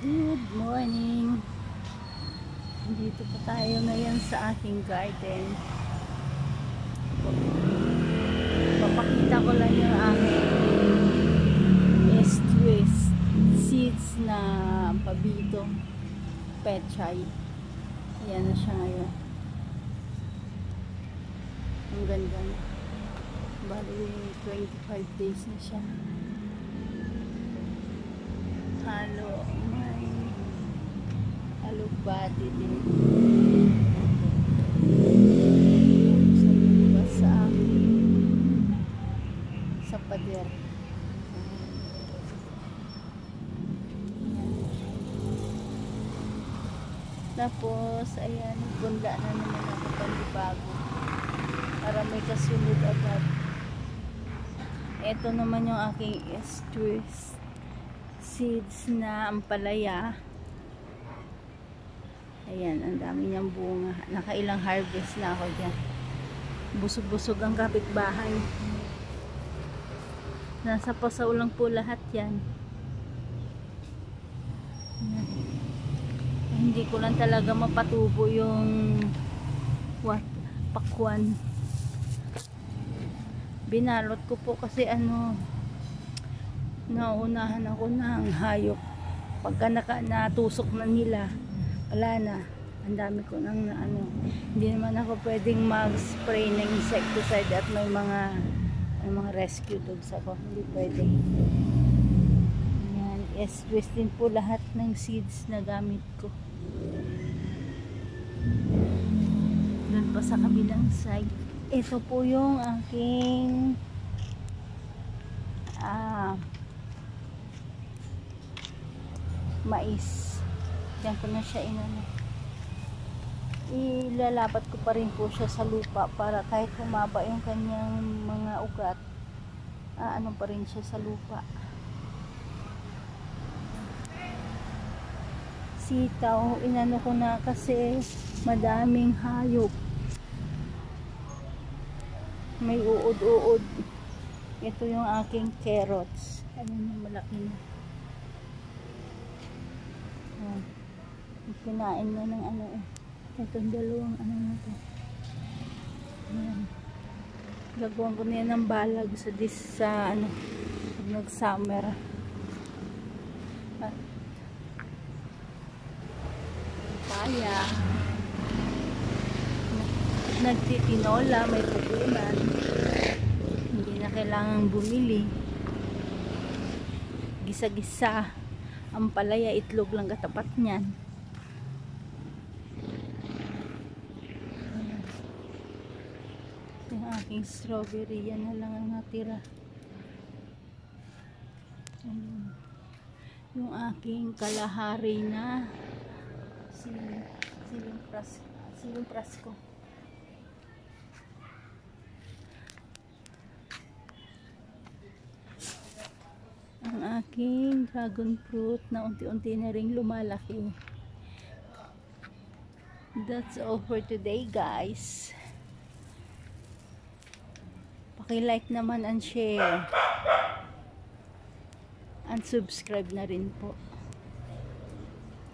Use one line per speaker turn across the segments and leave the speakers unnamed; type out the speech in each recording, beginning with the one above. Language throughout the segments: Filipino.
Good morning. Dito pa tayo ngayon sa aking garden. Papakita ko lang yung aking east-west seeds na pabito pechay. Ayan na siya ngayon. Ang ganda na. Bali 25 days na siya. May alugbati din sa lumabas sa pader. Tapos ayan, bunda na naman ako panibago para may kasunod agad. Ito naman yung aking estrus seeds na ampalaya. Ayan, ang dami niyang bunga. Nakailang harvest na ako dyan. Busog-busog ang kapitbahay. Nasa pasaw lang po lahat yan. Ayan. Hindi ko lang talaga mapatubo yung pakwan. Binalot ko po kasi naunahan ako ng hayop. Pagka natusok na nila, wala na. Ang dami ko nang hindi naman ako pwedeng mag-spray ng insecticide at may mga rescue dogs ako. Hindi pwede. Ayan, estrus din po lahat ng seeds na gamit ko. Doon pa sa kabilang side. Ito po yung aking mais. Diyan ko na siya ilalapat ko pa rin po siya sa lupa para kahit humaba yung kanyang mga ugat, pa rin siya sa lupa. Sitaw, inano ko na kasi madaming hayop. May uod-uod. Ito yung aking carrots. Ayan yung malaki na. Kinain na ng itong dalawang na to. Ayan. Gagawin ko na yan ng balag sa pag nag-summer. Paya. Nagtitinola, may pupunan. Hindi na kailangan bumili. Gisa-gisa. Ang palaya, itlog lang katapat niyan. Yung aking strawberry, yan na lang ang natira. Yung aking kalahari na siling prasko. Ang aking dragon fruit na unti-unti na ring lumalaki. That's all for today, guys. Paki-like naman and share. And subscribe na rin po.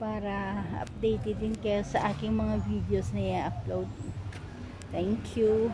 Para updated din kayo sa aking mga videos na i-upload. Thank you.